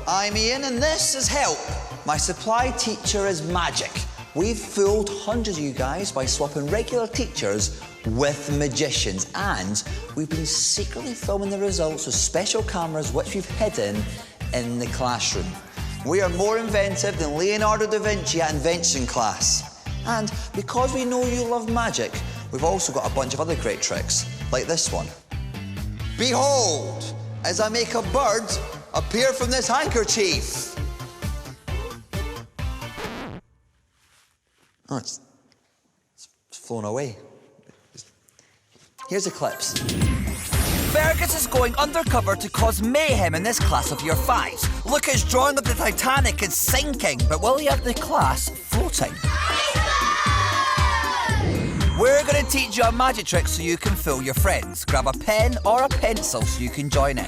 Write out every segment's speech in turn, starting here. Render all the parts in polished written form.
I'm Ian and this is Help. My supply teacher is magic. We've fooled hundreds of you guys by swapping regular teachers with magicians, and we've been secretly filming the results with special cameras which we've hidden in the classroom. We are more inventive than Leonardo da Vinci at invention class. And because we know you love magic, we've also got a bunch of other great tricks, like this one. Behold, as I make a bird appear from this handkerchief. Oh, it's flown away. Here's the clips. Fergus is going undercover to cause mayhem in this class of Year 5s. Look at his drawing of the Titanic is sinking, but will he have the class floating? We're going to teach you a magic trick so you can fool your friends. Grab a pen or a pencil so you can join in.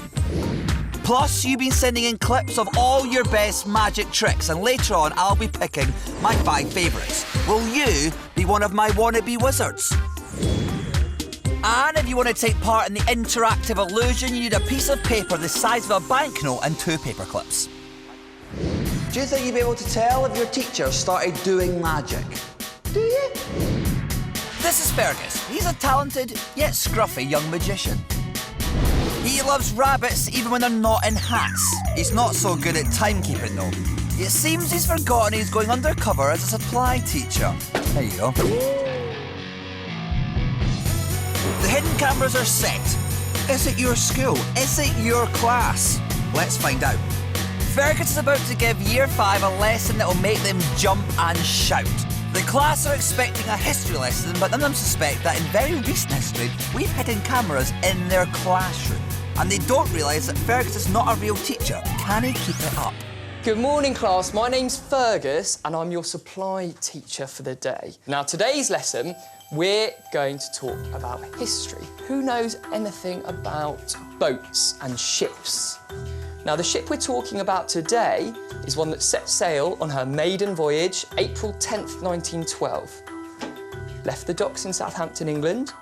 Plus, you've been sending in clips of all your best magic tricks, and later on I'll be picking my 5 favourites. Will you be one of my wannabe wizards? And if you want to take part in the interactive illusion, you need a piece of paper the size of a banknote and 2 paper clips. Do you think you'd be able to tell if your teacher started doing magic? Do you? This is Fergus. He's a talented yet scruffy young magician. He loves rabbits even when they're not in hats. He's not so good at timekeeping though. It seems he's forgotten he's going undercover as a supply teacher. There you go. The hidden cameras are set. Is it your school? Is it your class? Let's find out. Fergus is about to give Year 5 a lesson that will make them jump and shout. The class are expecting a history lesson, but none of them suspect that in very recent history, we've hidden cameras in their classroom. And they don't realise that Fergus is not a real teacher. Can he keep it up? Good morning, class. My name's Fergus, and I'm your supply teacher for the day. Now, today's lesson, we're going to talk about history. Who knows anything about boats and ships? Now, the ship we're talking about today is one that set sail on her maiden voyage, April 10th, 1912. Left the docks in Southampton, England,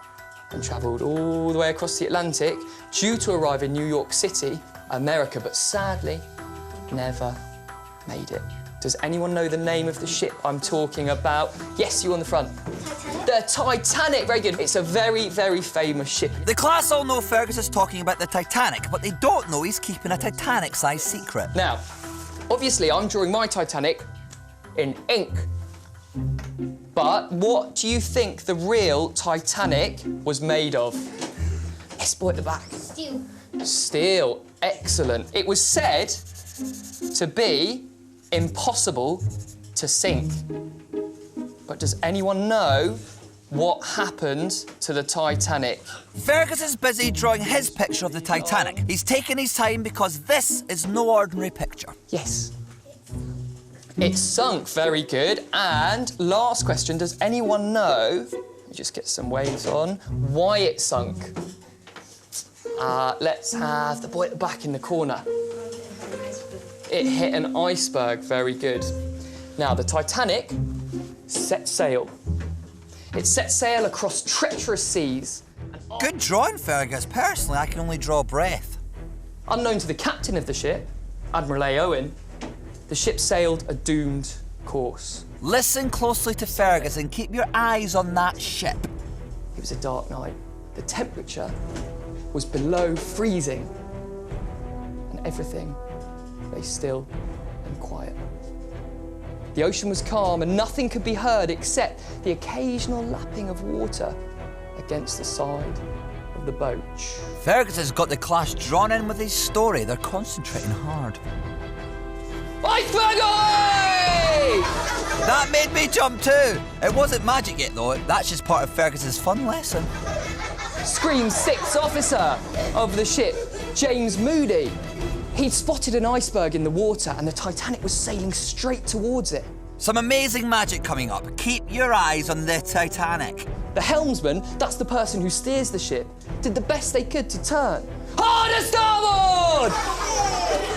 and travelled all the way across the Atlantic, due to arrive in New York City, America, but sadly, never made it. Does anyone know the name of the ship I'm talking about? Yes, you on the front. Titanic. The Titanic, very good. It's a very, very famous ship. The class all know Fergus is talking about the Titanic, but they don't know he's keeping a Titanic-sized secret. Now, obviously, I'm drawing my Titanic in ink. But what do you think the real Titanic was made of? Yes, boy at the back. Steel. Steel. Excellent. It was said to be impossible to sink. But does anyone know what happened to the Titanic? Fergus is busy drawing his picture of the Titanic. He's taking his time because this is no ordinary picture. Yes. It sunk, very good. And last question, does anyone know, let me just get some waves on, why it sunk? Let's have the boy at the back in the corner. It hit an iceberg, very good. Now, the Titanic set sail. It set sail across treacherous seas. Good drawing, Fergus. Personally, I can only draw breath. Unknown to the captain of the ship, Admiral A. Owen, the ship sailed a doomed course. Listen closely to Fergus and keep your eyes on that ship. It was a dark night. The temperature was below freezing, and everything lay still and quiet. The ocean was calm and nothing could be heard except the occasional lapping of water against the side of the boat. Fergus has got the class drawn in with his story. They're concentrating hard. Iceberg away! That made me jump too. It wasn't magic yet though. That's just part of Fergus's fun lesson. Screamed 6th officer of the ship, James Moody. He'd spotted an iceberg in the water and the Titanic was sailing straight towards it. Some amazing magic coming up. Keep your eyes on the Titanic. The helmsman, that's the person who steers the ship, did the best they could to turn. Hard to starboard!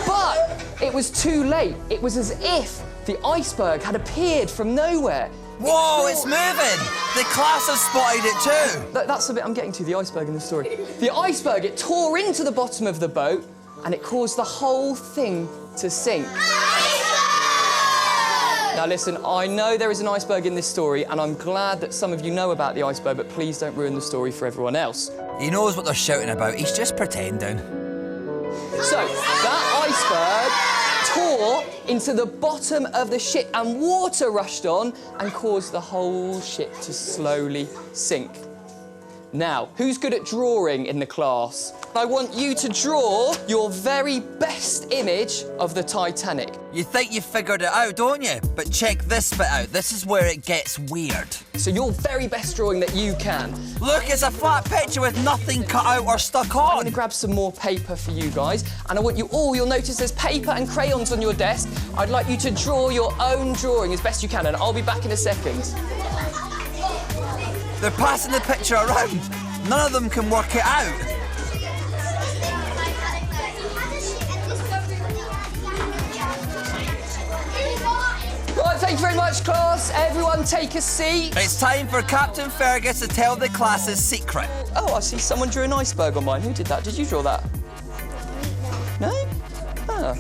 But it was too late. It was as if the iceberg had appeared from nowhere. Whoa, it's moving! The class have spotted it too. That's the bit I'm getting to, the iceberg in the story. The iceberg, it tore into the bottom of the boat and it caused the whole thing to sink? Now listen, I know there is an iceberg in this story, and I'm glad that some of you know about the iceberg, but please don't ruin the story for everyone else. He knows what they're shouting about. He's just pretending. So, that iceberg tore into the bottom of the ship, and water rushed on and caused the whole ship to slowly sink. Now, who's good at drawing in the class? I want you to draw your very best image of the Titanic. You think you've figured it out, don't you? But check this bit out. This is where it gets weird. So your very best drawing that you can. Look, it's a flat picture with nothing cut out or stuck on. I'm going to grab some more paper for you guys, and I want you all, you'll notice there's paper and crayons on your desk. I'd like you to draw your own drawing as best you can, and I'll be back in a second. They're passing the picture around. None of them can work it out. Right, thank you very much, class. Everyone take a seat. It's time for Captain Fergus to tell the class's secret. Oh, I see someone drew an iceberg on mine. Who did that? Did you draw that? No? Ah,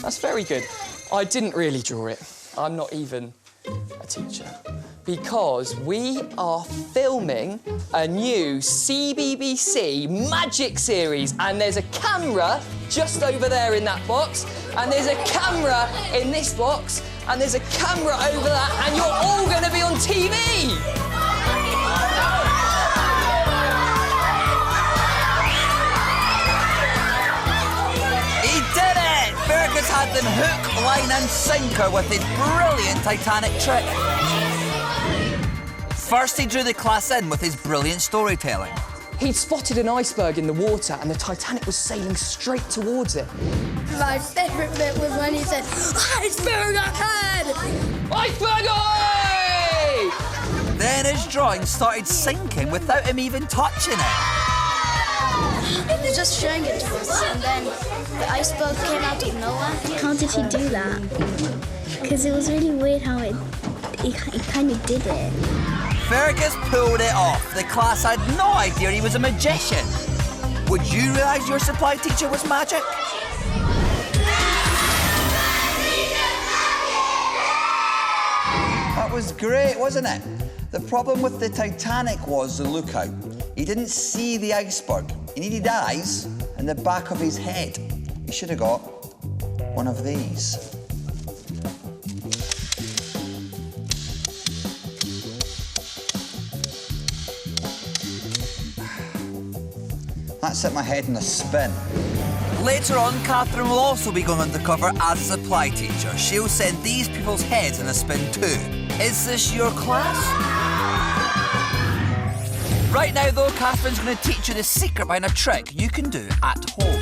that's very good. I didn't really draw it. I'm not even a teacher. Because we are filming a new CBBC magic series, and there's a camera just over there in that box, and there's a camera in this box, and there's a camera over that, and you're all going to be on TV! He did it! Fergus had them hook, line and sinker with his brilliant Titanic trick. First, he drew the class in with his brilliant storytelling. He'd spotted an iceberg in the water, and the Titanic was sailing straight towards it. My favourite bit was when he said, "Iceberg ahead!" Iceberg away! Then his drawing started sinking without him even touching it. He was just showing it to us, and then the iceberg came out of nowhere. How did he do that? Because it was really weird how he kind of did it. Fergus pulled it off. The class had no idea he was a magician. Would you realise your supply teacher was magic? That was great, wasn't it? The problem with the Titanic was the lookout. He didn't see the iceberg. He needed eyes in the back of his head. He should have got one of these. That set my head in a spin. Later on, Katherine will also be going undercover as a supply teacher. She'll send these people's heads in a spin too. Is this your class? Right now, though, Katherine's going to teach you the secret behind a trick you can do at home.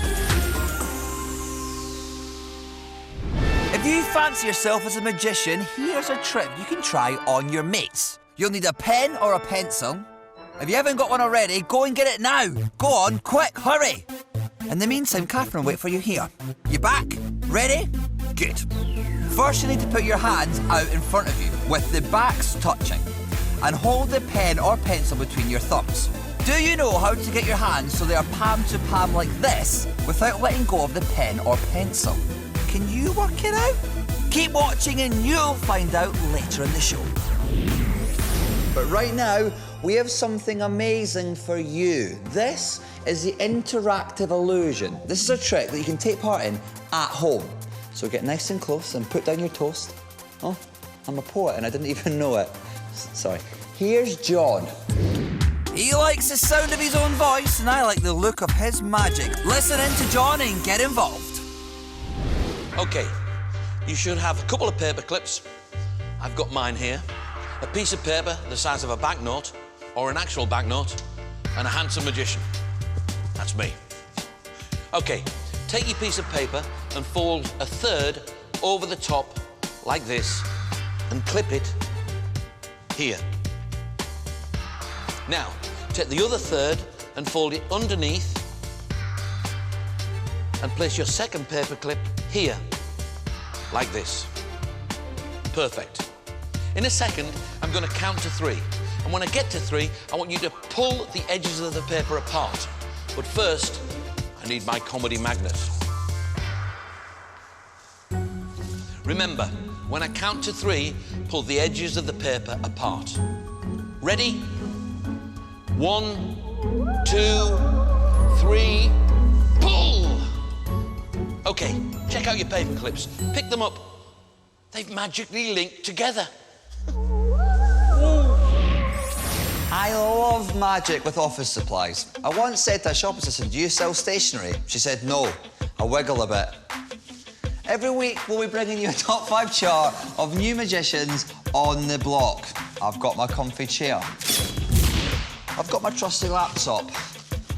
If you fancy yourself as a magician, here's a trick you can try on your mates. You'll need a pen or a pencil. If you haven't got one already, go and get it now. Go on, quick, hurry. In the meantime, Katherine will wait for you here. You back? Ready? Good. First, you need to put your hands out in front of you, with the backs touching, and hold the pen or pencil between your thumbs. Do you know how to get your hands so they are palm to palm like this, without letting go of the pen or pencil? Can you work it out? Keep watching and you'll find out later in the show. But right now, we have something amazing for you. This is the interactive illusion. This is a trick that you can take part in at home. So get nice and close and put down your toast. Oh, I'm a poet and I didn't even know it. Sorry. Here's John. He likes the sound of his own voice and I like the look of his magic. Listen in to John and get involved. OK, you should have a couple of paper clips. I've got mine here. A piece of paper the size of a banknote, or an actual banknote, and a handsome magician. That's me. OK, take your piece of paper and fold a third over the top, like this, and clip it here. Now, take the other third and fold it underneath, and place your second paper clip here, like this. Perfect. In a second, I'm going to count to 3. And when I get to 3, I want you to pull the edges of the paper apart. But first, I need my comedy magnet. Remember, when I count to 3, pull the edges of the paper apart. Ready? 1, 2, 3, pull! Okay, check out your paper clips. Pick them up. They've magically linked together. I love magic with office supplies. I once said to a shop assistant, "Do you sell stationery?" She said, "No." I wiggle a bit. Every week, we'll be bringing you a top 5 chart of new magicians on the block. I've got my comfy chair. I've got my trusty laptop.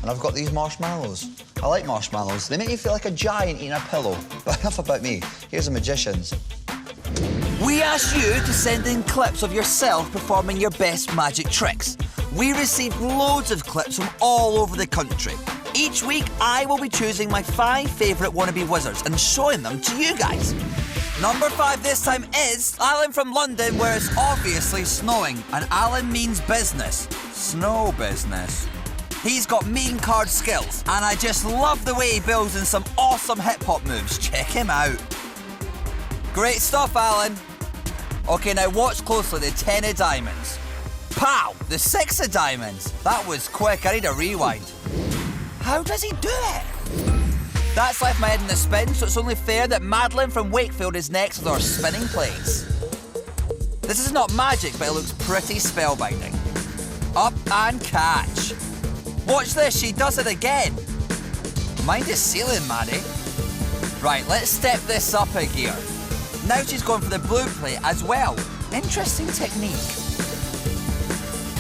And I've got these marshmallows. I like marshmallows. They make me feel like a giant eating a pillow. But enough about me. Here's the magicians. We asked you to send in clips of yourself performing your best magic tricks. We received loads of clips from all over the country. Each week, I will be choosing my 5 favourite wannabe wizards and showing them to you guys. Number 5 this time is Alan from London, where it's obviously snowing. And Alan means business. Snow business. He's got mean card skills, and I just love the way he builds in some awesome hip-hop moves. Check him out. Great stuff, Alan. Okay, now watch closely the 10 of diamonds. Pow! The 6 of diamonds. That was quick. I need a rewind. How does he do it? That's left my head in the spin, so it's only fair that Madeline from Wakefield is next with our spinning plates. This is not magic, but it looks pretty spellbinding. Up and catch. Watch this, she does it again. Mind the ceiling, Maddie. Right, let's step this up a gear. Now she's going for the blue plate as well. Interesting technique.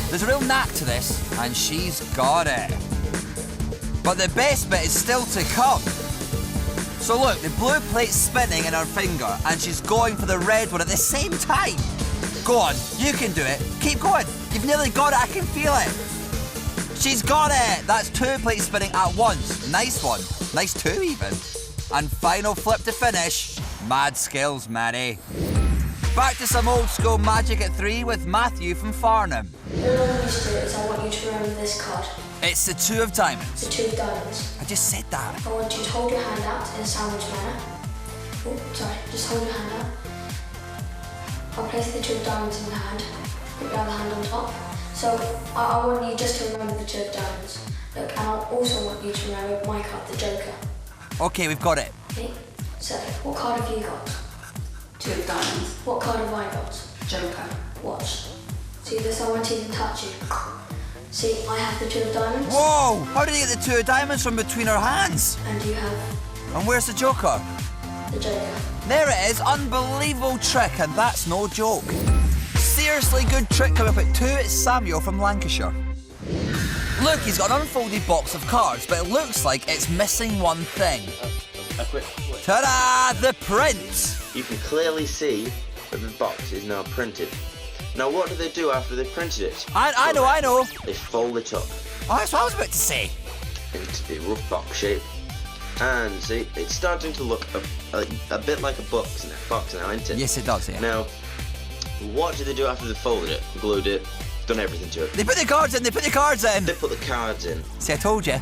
There's a real knack to this, and she's got it. But the best bit is still to come. So look, the blue plate's spinning in her finger, and she's going for the red one at the same time. Go on, you can do it. Keep going. You've nearly got it, I can feel it. She's got it! That's 2 plates spinning at once. Nice one. Nice 2 even. And final flip to finish. Mad skills, Maddie. Back to some old school magic at 3 with Matthew from Farnham. All I want you to do is I want you to remember this card. It's the 2 of diamonds. The 2 of diamonds. I just said that. I want you to hold your hand out in a sandwich manner. Oh, sorry, just hold your hand out. I'll place the 2 of diamonds in your hand. Put your other hand on top. So I want you just to remember the 2 of diamonds. Look, and I also want you to remember my card, the Joker. Okay, we've got it. Okay, so what card have you got? 2 of diamonds. What card have I got? Joker. Watch. See this? I want you to touch it. See, I have the 2 of diamonds. Whoa! How did he get the 2 of diamonds from between her hands? And you have And where's the Joker? the Joker. There it is. Unbelievable trick, and that's no joke. Seriously good trick coming up at 2. It's Samuel from Lancashire. Look, he's got an unfolded box of cards, but it looks like it's missing one thing. A quick. Ta-da! The print! You can clearly see that the box is now printed. Now, what do they do after they've printed it? I know. They fold it up Oh, that's what I was about to say. into the rough box shape. And see, it's starting to look a bit like a box now, isn't it? Yes, it does, yeah. Now, what do they do after they've folded it, glued it, done everything to it? They put the cards in, They put the cards in. See, I told you.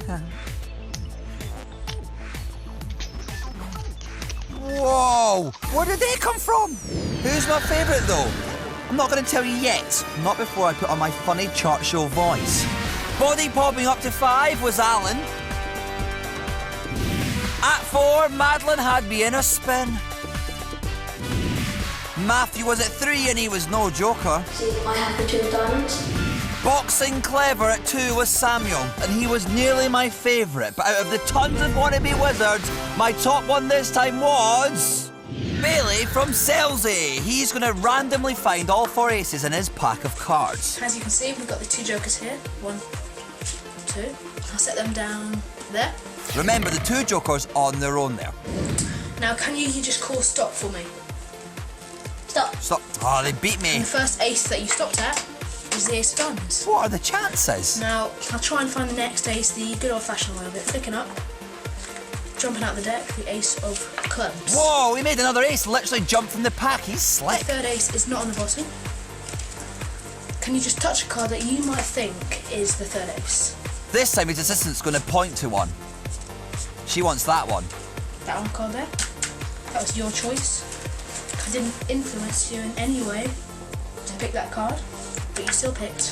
Whoa! Where did they come from? Who's my favourite, though? I'm not going to tell you yet. Not before I put on my funny chart show voice. Body popping up to 5 was Alan. At 4, Madeline had me in a spin. Matthew was at 3 and he was no joker. See, I have the 2 of diamonds. Boxing clever at 2 was Samuel, and he was nearly my favourite. But out of the tons of wannabe wizards, my top one this time was Bailey from Selsey. He's going to randomly find all 4 aces in his pack of cards. As you can see, we've got the 2 jokers here. 1, 2. I'll set them down there. Remember, the 2 jokers on their own there. Now, can you just call stop for me? Stop. Stop. Oh, they beat me. And the first ace that you stopped at was the ace of diamonds. What are the chances? Now, I'll try and find the next ace the good old-fashioned way of it. Flicking up, jumping out the deck, the ace of clubs. Whoa, he made another ace, literally jumped from the pack. He's The slick. 3rd ace is not on the bottom. Can you just touch a card that you might think is the 3rd ace? This time his assistant's going to point to one. She wants that one. That one card there. That was your choice. Can it didn't influence you in any way to pick that card, but you still picked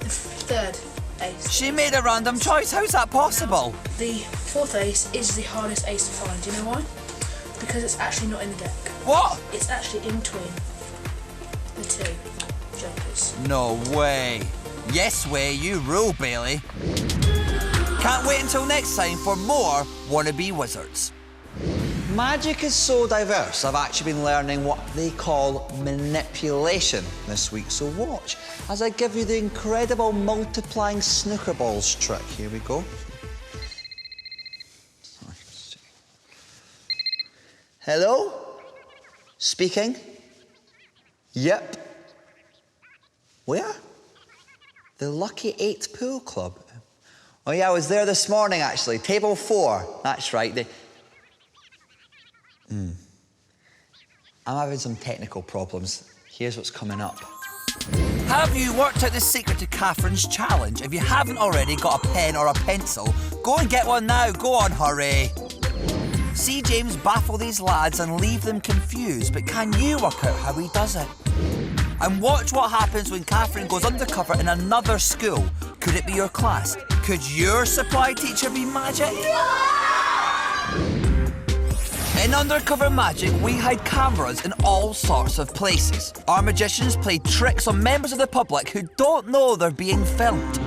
the third ace. She made a random choice. How's that possible? The fourth ace is the hardest ace to find. Do you know why? Because it's actually not in the deck. What? It's actually in between the two jokers. No way. Yes way, you rule, Bailey. Can't wait until next time for more wannabe wizards. Magic is so diverse, I've actually been learning what they call manipulation this week. So watch as I give you the incredible multiplying snooker balls trick. Here we go. Hello? Speaking? Yep. Where? The Lucky 8 Pool Club. Oh yeah, I was there this morning actually. Table 4. That's right. I'm having some technical problems. Here's what's coming up. Have you worked out the secret to Katherine's challenge? If you haven't already got a pen or a pencil, go and get one now. Go on, hurry. See James baffle these lads and leave them confused, but can you work out how he does it? And watch what happens when Katherine goes undercover in another school. Could it be your class? Could your supply teacher be magic? In Undercover Magic, we hide cameras in all sorts of places. Our magicians play tricks on members of the public who don't know they're being filmed.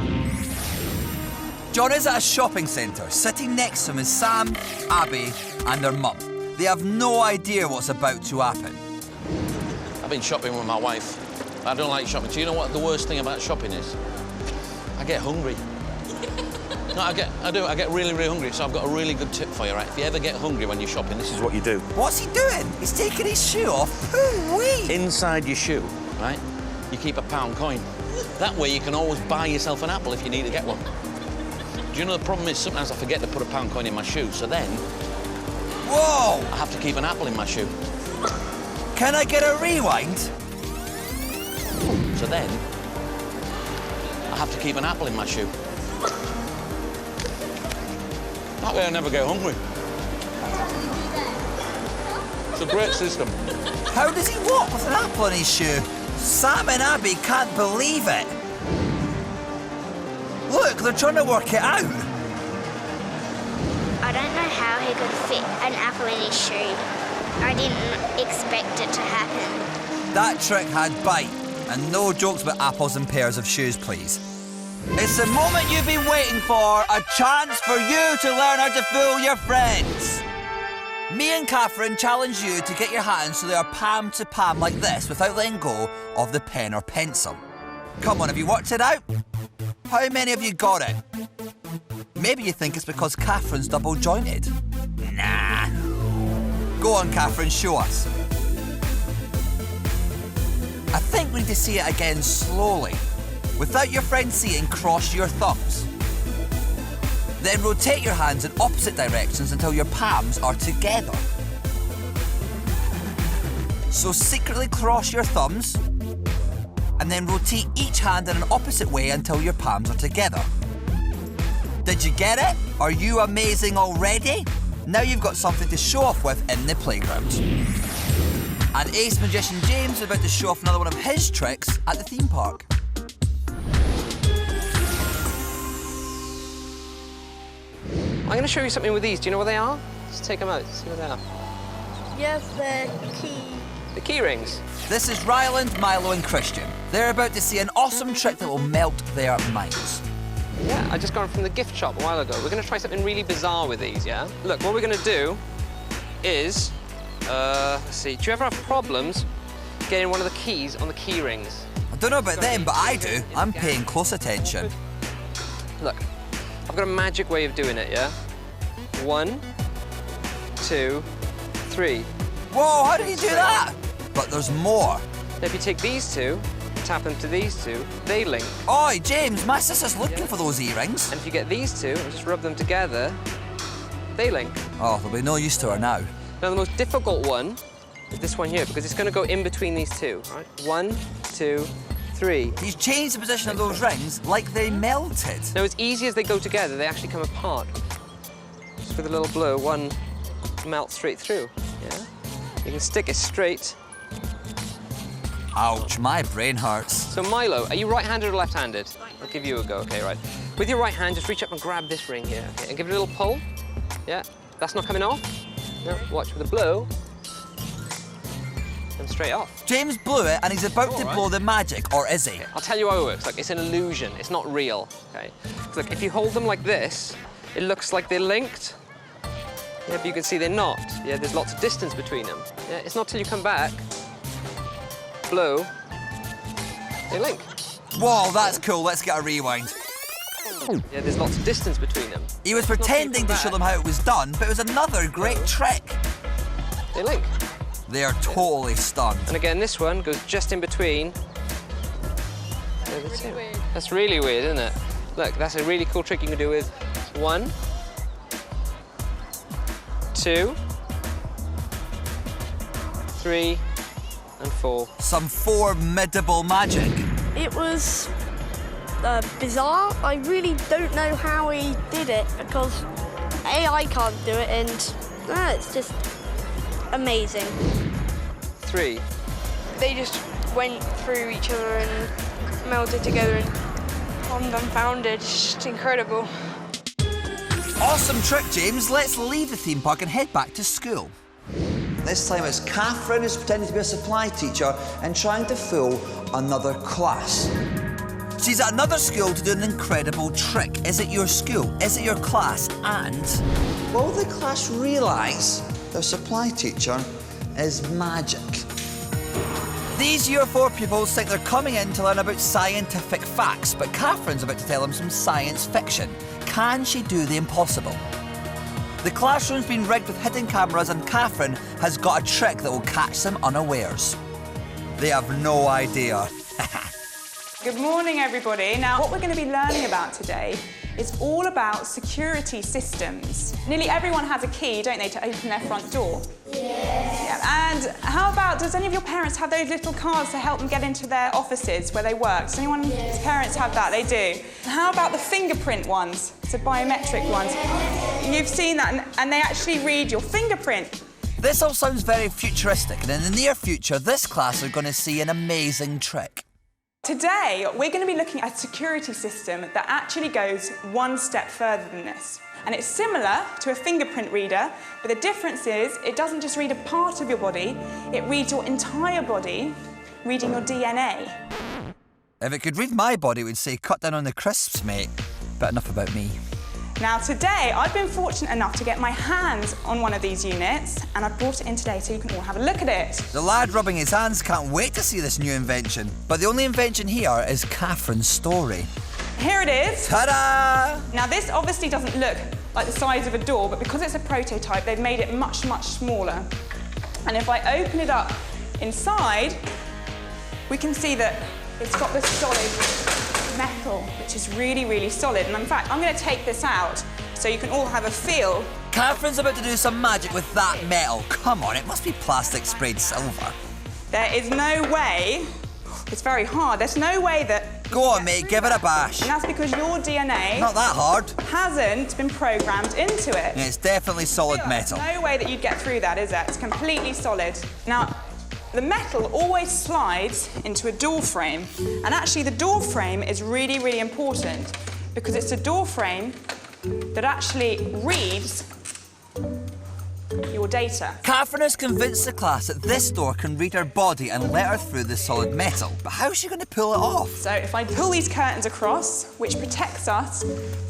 John is at a shopping centre. Sitting next to him is Sam, Abby and their mum. They have no idea what's about to happen. I've been shopping with my wife. I don't like shopping. Do you know what the worst thing about shopping is? I get hungry. No, I get really, really hungry. So I've got a really good tip for you, right? If you ever get hungry when you're shopping, this is what you do. What's he doing? He's taking his shoe off. Hoo-wee! Inside your shoe, right, you keep a £1 coin. That way you can always buy yourself an apple if you need to get one. Do you know the problem is sometimes I forget to put a £1 coin in my shoe, so then... Whoa! I have to keep an apple in my shoe. Can I get a rewind? So then, I have to keep an apple in my shoe. That way I never get hungry. It's a great system. How does he walk with an apple in his shoe? Sam and Abby can't believe it. Look, they're trying to work it out. I don't know how he could fit an apple in his shoe. I didn't expect it to happen. That trick had bite. And no jokes about apples and pairs of shoes, please. It's the moment you've been waiting for, a chance for you to learn how to fool your friends. Me and Katherine challenge you to get your hands so they are palm to palm like this without letting go of the pen or pencil. Come on, have you worked it out? How many of you got it? Maybe you think it's because Katherine's double jointed. Nah. Go on, Katherine, show us. I think we need to see it again slowly. Without your friend seeing, cross your thumbs. Then rotate your hands in opposite directions until your palms are together. So secretly cross your thumbs and then rotate each hand in an opposite way until your palms are together. Did you get it? Are you amazing already? Now you've got something to show off with in the playground. And Ace Magician James is about to show off another one of his tricks at the theme park. I'm going to show you something with these. Do you know what they are? Just take them out, see what they are. Yes, the key. The key rings. This is Ryland, Milo and Christian. They're about to see an awesome trick that will melt their minds. Yeah, I just got them from the gift shop a while ago. We're going to try something really bizarre with these, yeah? Look, what we're going to do is... let's see, do you ever have problems getting one of the keys on the key rings? I don't know about them, but I do. I'm paying close attention. Look, I've got a magic way of doing it, yeah? 1, 2, 3. Whoa, how did you do that? But there's more. Now, if you take these two, tap them to these two, they link. Oi, James, my sister's looking for those earrings. And if you get these two and just rub them together, they link. Oh, there'll be no use to her now. Now, the most difficult one is this one here, because it's going to go in between these two, right? 1, 2, 3. He's changed the position of those rings like they melted. Now, as easy as they go together, they actually come apart. Just with a little blow, one melts straight through, yeah? You can stick it straight Ouch, my brain hurts. So Milo, are you right-handed or left-handed? I'll give you a go, okay, right. With your right hand, just reach up and grab this ring here, okay, and give it a little pull. Yeah, that's not coming off. No, watch with the blow. And straight off. James blew it and he's about to blow the magic, or is he? Okay, I'll tell you how it works. Like, it's an illusion, it's not real, okay? Look, if you hold them like this, it looks like they're linked. Yeah, but you can see they're not. Yeah, there's lots of distance between them. Yeah, it's not till you come back, blow, they link. Whoa, that's cool. Let's get a rewind. Yeah, there's lots of distance between them. He was pretending to show them how it was done, but it was another great trick. They link. They are totally stunned. And again, this one goes just in between. Really weird. That's really weird, isn't it? Look, that's a really cool trick you can do with 1, 2, 3, and 4. Some formidable magic. It was bizarre. I really don't know how he did it because I can't do it, and it's just amazing. 3. They just went through each other and melded together, and I'm dumbfounded. It's just incredible. Awesome trick, James. Let's leave the theme park and head back to school. This time it's Katherine who's pretending to be a supply teacher and trying to fool another class. She's at another school to do an incredible trick. Is it your school? Is it your class? And will the class realise their supply teacher is magic? These Year 4 pupils think they're coming in to learn about scientific facts, but Katherine's about to tell them some science fiction. Can she do the impossible? The classroom's been rigged with hidden cameras and Katherine has got a trick that will catch them unawares. They have no idea. Good morning, everybody. Now, what we're going to be learning about today is all about security systems. Nearly everyone has a key, don't they, to open their front door? Yeah. And how about, does any of your parents have those little cards to help them get into their offices where they work? Does anyone's parents have that? They do. How about the fingerprint ones, so biometric ones? You've seen that, and they actually read your fingerprint. This all sounds very futuristic, and in the near future, this class are going to see an amazing trick. Today, we're going to be looking at a security system that actually goes one step further than this. And it's similar to a fingerprint reader, but the difference is it doesn't just read a part of your body, it reads your entire body, reading your DNA. If it could read my body, it would say, cut down on the crisps, mate. But enough about me. Now today, I've been fortunate enough to get my hands on one of these units, and I've brought it in today so you can all have a look at it. The lad rubbing his hands can't wait to see this new invention. But the only invention here is Katherine's story. Here it is. Ta-da! Now this obviously doesn't look like the size of a door, but because it's a prototype, they've made it much, much smaller. And if I open it up inside, we can see that it's got this solid metal, which is really, really solid. And in fact, I'm going to take this out so you can all have a feel. Katherine's about to do some magic with that metal. Come on, it must be plastic sprayed silver. There is no way, it's very hard, there's no way that... Go on, mate, give it a bash. And that's because your DNA... Not that hard. ...hasn't been programmed into it. Yeah, it's definitely solid metal. There's no way that you'd get through that, is it? It's completely solid. Now, the metal always slides into a door frame. And actually, the door frame is really, really important because it's a door frame that actually reads your data. Katherine has convinced the class that this door can read her body and let her through the solid metal. But how's she going to pull it off? So if I pull these curtains across, which protects us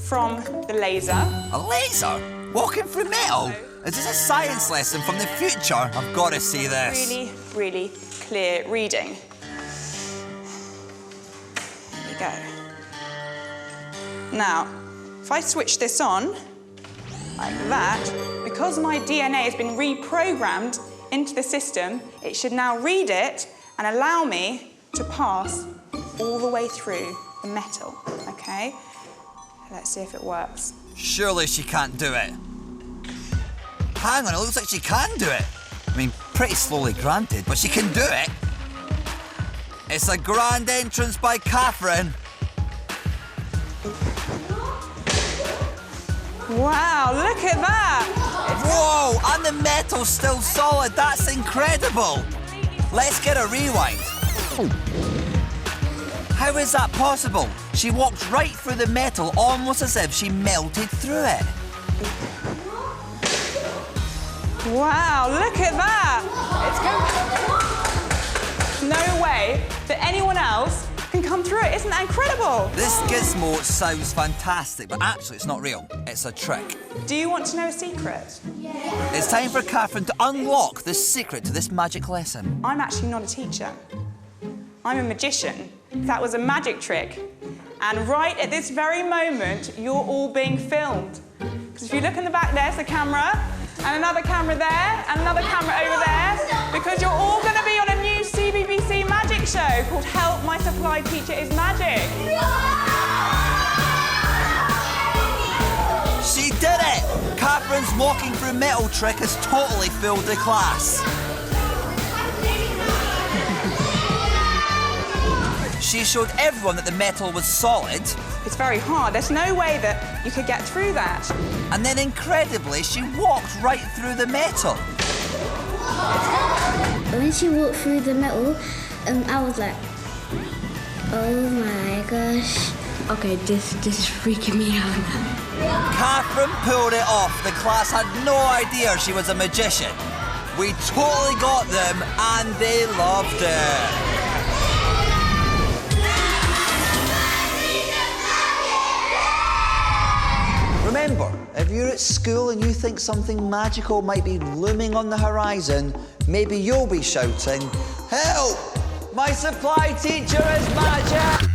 from the laser. A laser? Walking through metal? Is this a science lesson from the future? I've got to see this. Really, really clear reading. There you go. Now, if I switch this on, like that, because my DNA has been reprogrammed into the system, it should now read it and allow me to pass all the way through the metal, okay? Let's see if it works. Surely she can't do it. Hang on, it looks like she can do it. I mean, pretty slowly granted, but she can do it. It's a grand entrance by Katherine. Wow, look at that! Whoa, and the metal's still solid. That's incredible. Let's get a rewind. How is that possible? She walked right through the metal almost as if she melted through it. Wow, look at that! No way that anyone else can come through it. Isn't that incredible? This gizmo sounds fantastic, but actually it's not real. It's a trick. Do you want to know a secret? Yeah. It's time for Katherine to unlock the secret to this magic lesson. I'm actually not a teacher. I'm a magician. That was a magic trick. And right at this very moment, you're all being filmed. Because if you look in the back, there's the camera, and another camera there, and another camera over there, because you're all going to be on a new CBBC magic show called Help, My Supply Teacher is Magic. She did it! Katherine's walking through metal trick has totally fooled the class. She showed everyone that the metal was solid. It's very hard. There's no way that you could get through that. And then, incredibly, she walked right through the metal. When she walked through the metal, I was like, oh my gosh. Okay, this is freaking me out now. Katherine pulled it off. The class had no idea she was a magician. We totally got them, and they loved it. Remember, if you're at school and you think something magical might be looming on the horizon, maybe you'll be shouting, "Help! My supply teacher is magic!"